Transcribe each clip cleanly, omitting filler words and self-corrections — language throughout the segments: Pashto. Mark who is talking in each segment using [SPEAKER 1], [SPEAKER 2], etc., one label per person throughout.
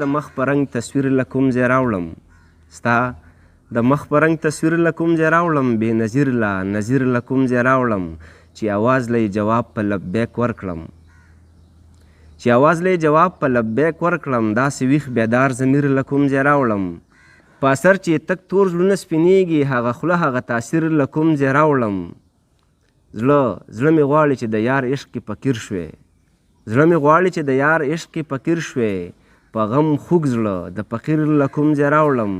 [SPEAKER 1] د مخ په رنګ تصویر له کوم ځای راوړم ستا د مخ په رنګ تصویر له کوم ځای راوړم بې نظیر لا نظیر له کوم ځای راوړم چې اواز له جواب په لبیک ورکړم چې اواز له جواب په لبیک ورکړم داسې ویښ بیدار ضمیر له کوم ځای راوړم په اثر چې تک تور زړونه سپینېږي هغه خوله هغه تاثیر له کوم ځای راوړم زړه مې غواړي چې د یار عشق کې فقیر شوې زړه مې غواړي چې د یار عشق کې فقیر شوې په غم خوږ زړه د فقیر له کوم ځای راوړم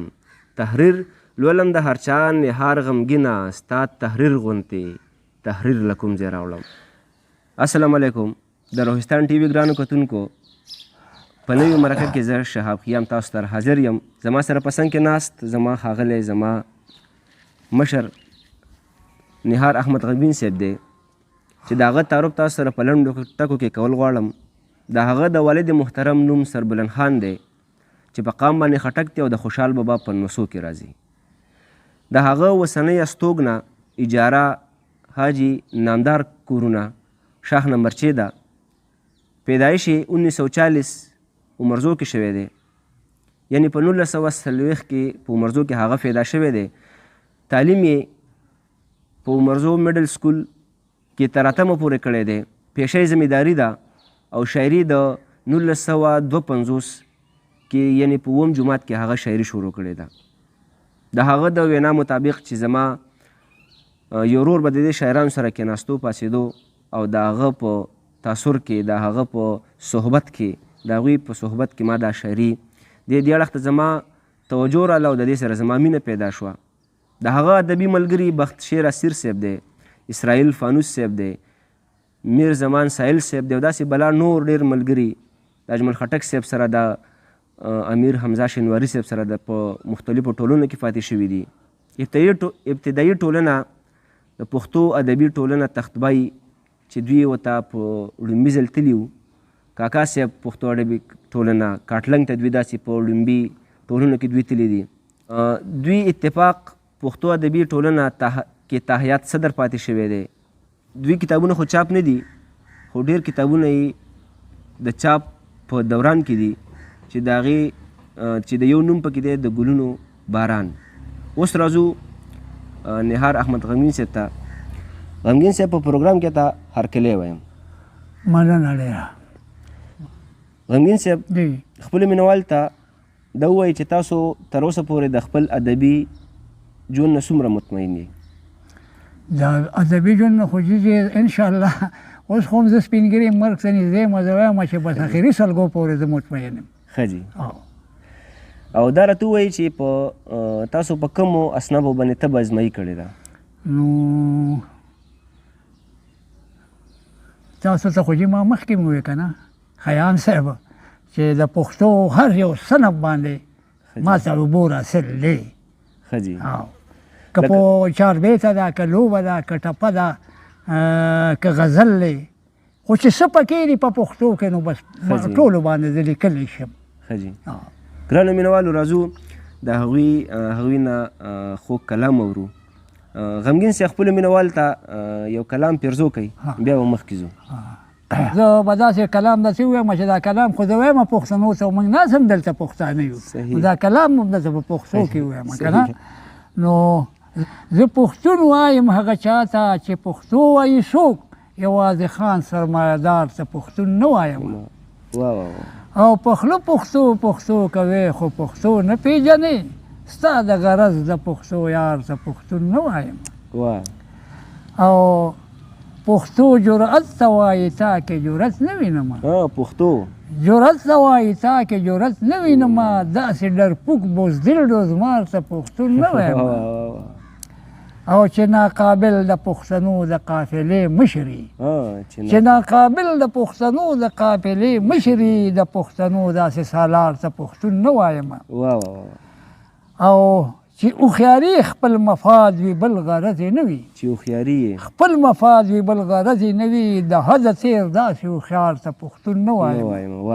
[SPEAKER 1] تحریر لولم د هر چا نهار غمګینه ستا تحریر غوندې تحریر له کوم ځای راوړم السلام علیکم د روحستان ټي وي ګرانو کتونکو په نوي مرکه کې زه شهاب خیام تاسو ته حاضر یم زما سره په څنګ کې ناست زما ښاغلی زما مشر نهار احمد غمګین صاحب دی چې د هغه تعارف تاسو سره په لنډو ټکو کې کول غواړم د هغه د والد محترم نوم سربلند خان دی چې په قام باندې خټک دی او د خوشحال بابا په نوسو کې راځي د هغه اوسنۍ استوګنه اجاره حاجي نامدار کورونه شاخ نمبر 6 ده پیدایش 1940 عمرزو کې شوی دی یعنی په 1940 کې په عمرزو کې هغه پیدا شوی دی تعلیم یې په عمرزو میډل سکول کې تر 8مه پورې کړی دی پیشه زمینداري ده او شاعري د 1952 کې یعنی په 9 جماعت کې هغه شاعري شروع کړې ده د هغه د وینا مطابق چې زما یو ورور به د دې شاعرانو سره کېناستو پاسېدو او د هغه په تاثر کې د هغه په صحبت کې د هغوی په صحبت کې ما دا شاعري دې اړخ ته زما توجه راله او د دې سره زما مینه پیدا شوه د هغه ادبي ملګري بخت شیر اسیر صاحب دی اسرائیل فانوس صاحب دی میر زمان ساحل صاحب دی او داسې بلا نور ډېر ملګري د اجمل خټک صاحب سره د امیر حمزه شینواري صاحب سره د په مختلفو ټولنو کې پاتې شوي دي ابتدایي ټولنه د پښتو ادبي ټولنه تختبای چې دوی ورته په لومبي ځل تلي وو کاکا صاحب پښتو ادبي ټولنه کاټلنګ ته دوی داسې په لومبي ټولنو کې دوی تللي دي دوی اتفاق پښتو ادبي ټولنه کې تحیات صدر پاتې شوی دی دوی کتابونه خو چاپ نه دي خو ډېر کتابونه یې د چاپ په دوران کې دي چې د هغې چې د یو نوم پکې دی د ګلونو باران اوس راځو نهار احمد غمګین صاحب ته غمګین صاحب په پروګرام کې ته هرکلی وایم
[SPEAKER 2] مننه ډېره
[SPEAKER 1] غمګین صاحب خپلو مینوال ته دا ووایي چې تاسو تر اوسه پورې د خپل ادبي ژوند نه څومره مطمئن یې
[SPEAKER 2] د ادبي ژوند نه خو چې انشاءالله اوس خو هم زه سپین ږیري مرګ ته نږدې یم زه وایم چې بس اخري سلګو پورې زه مطمئن یم
[SPEAKER 1] ښه جي او دا راته ووایي چې په تاسو په کومو اسنابو باندې طب ازمایي کړې ده
[SPEAKER 2] نو تاسو ته خو چې ما مخکې مې وویل که نه خیام صاحب چې د پښتو هر یو صنف باندې ما ته اوبو راسل دی
[SPEAKER 1] ښه جي
[SPEAKER 2] که په چاربیته ده که لوبه ده که ټپه ده که غزل دی خو چې څه پکې دي په پښتو کې نو بس ټولو باندې زه لیکلی شم
[SPEAKER 1] ښه جي ګرانو مینوالو راځو د هغوی نه خوږ کلام اورو غمګین صاحب خپلو مینوال ته یو کلام پیرزو کوي بیا به مخکې ځو
[SPEAKER 2] زه به داسې کلام داسې ووایم چې دا کلام خو زه وایم پښتنو ته موږ ناست هم دلته پښتانه یو دا کلام هم دلته په پښتو کې ووایم که نه نو زه پښتون وایم هغه چا ته چې پښتو وایي څوک یوازې خان سرمایهدار ته پښتون نه وایم او په خوله پښتو کوې خو پښتو نه پېژنې ستا د غرض د پښتو یار ته پښتون نه وایم او پښتو جرأت ته وایي تا کې جرأت نه وینمه
[SPEAKER 1] پښتو
[SPEAKER 2] جرأت ته وایي تا کې جرأت نه وینمه داسې ډرپوک بزدل ډوزمار ته پښتون نه وایم او چې ناقابل د پښتنو د قافلې مشري چې ناقابل د پښتنو د قافلې مشري د پښتنو داسې سالار ته پښتون نه وایم او چې هوښیاري خپل مفاد وي بل غرض یې نه وي
[SPEAKER 1] چې هوښیاري
[SPEAKER 2] خپل مفاد وي بل غرض یې نه وي د حده تېر داسې هوښیار ته پښتون نه وایم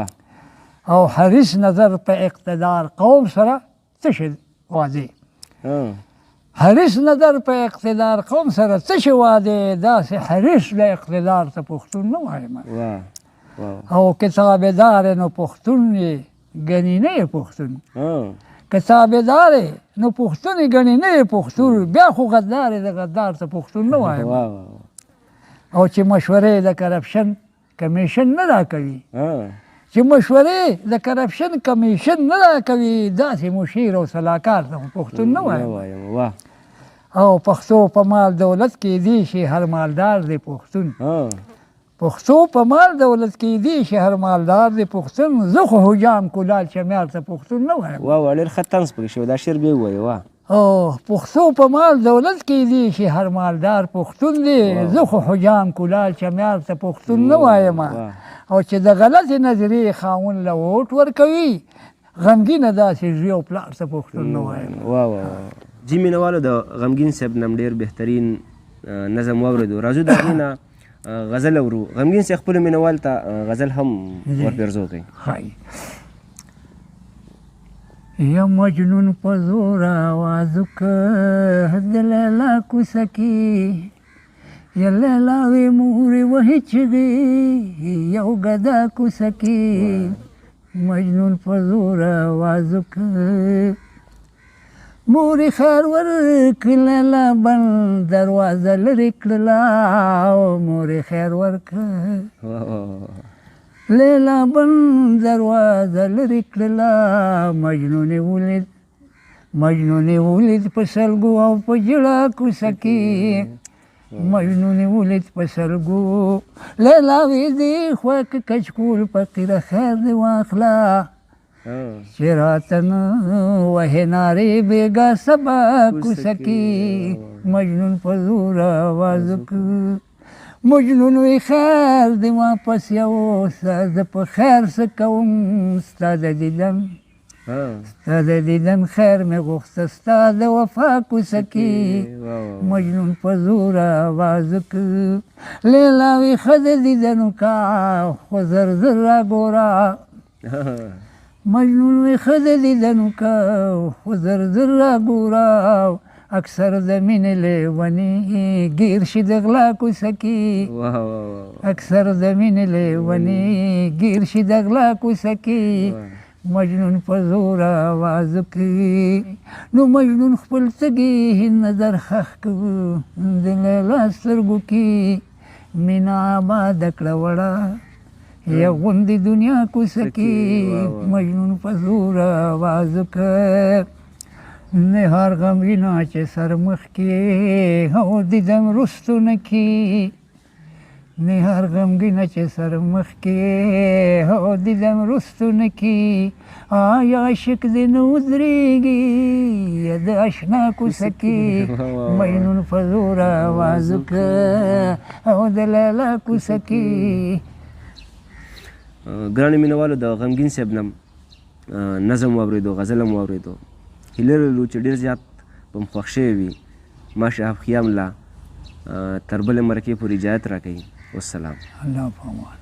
[SPEAKER 2] او حریص نظر په اقتدار قوم سره څه شي واضح حریص نظر په اقتدار قوم سره څه شي واضح داسې حریص د اقتدار ته پښتون نه وایم او که تابعدار نو پښتون یې ګنې نه یې پښتون که تابعدار یې نو پښتون یې ګنې نه یې پښتون بیا خو غدار یې د غدار ته پښتون نه وایم او چې مشورې د کرپشن کمیشن نه راکوي چې مشورې د کرپشن کمیشن نه راکوي داسې مشیر او صلاحکار ته پښتون نه وایم او پښتو په مال دولت کې دی شي هر مالدار دی پښتون پښتو په مال دولت کې دی شي هر مالدار دی پښتون زه خو حجام کولال چمیار ته پښتون نه وایم
[SPEAKER 1] ډېر ښه طنز پکې شوی دا شعر بیا ووایه
[SPEAKER 2] او پښتو په مال دولت کې دی شي هر مالدار پښتون دی زه خو حجام کولال چمیار ته پښتون نه وایم او چې د غلطې نظریې خاوند له ووټ ورکوي غمګینه داسې زوی او پلار ته پښتون نه وایم
[SPEAKER 1] جی مینوالو د غمګین صاحب نم ډېر بهترین نظم واورېدو راځو د هغې نه غزل اورو غمګین صاحب خپلو مینوال ته غزل هم ورپېرزو کوي
[SPEAKER 2] یا مجنون په زور آوازو که د لیلا کوڅه کې یا لیلا وې مورې وهي چغې یو ګدا کوڅه کې مجنون په زور آوازو که مورې خیر ورکړه لیلا بند دروازه لرې کړله مورې خیر ورکړه لیلا بند دروازه لرې کړله مجنون یې ولید په سلګو او په ژړه کوڅه کې مجنون یې ولید په سلګو لیلا وې دې خوا که کچکول فقیره خیر دې واخله چې راته نه وهې نارې بېګا سبا کوڅه کې مجنون په زور آواز وکړه مجنون وی خیر دی واپس یوسه زه په خیر څه کوم ستا د دیدن خیر مې غوښته ستا د وفا کوڅه کې مجنون په زور آواز وکړه لیلا وی ښه د دیدن وکړه خو زر زر راګوره مجنون وی ښه د دیدن وکړه خو زر زر راګوره اکثر د مینې لیونی ګیر شي د غلا کوڅه کې اکثر د مینې لیونی ګیر شي د غلا کوڅه کې مجنون په زور آواز کوي نو مجنون خپل تږي نظر خښ کوي د لیلا سترګو کې مینا آباد کړه وړه یا غوندې دنیا کوڅه کې مجنون په زور آواز کوي نهار غمګینا چې سر مخ کې او دیدم رستونه کې نهار غمګینا چې سر مخ کې او دیدم رستونه کې آیا عاشق دې نه ودرېږي یا د اشنا کوڅه کې مجنون په زور آواز وکړه او د لیلا کوڅه کې
[SPEAKER 1] ګرانو مینوالو د غمګین صاحب نم نظم واورېدو غزل هم واورېدو هیله لرو چې ډېر زیات به مو خوښ شوی وي ما شهاب خیام لا تر بلې مرکې پورې اجازت راکوي والسلام
[SPEAKER 2] الله پامان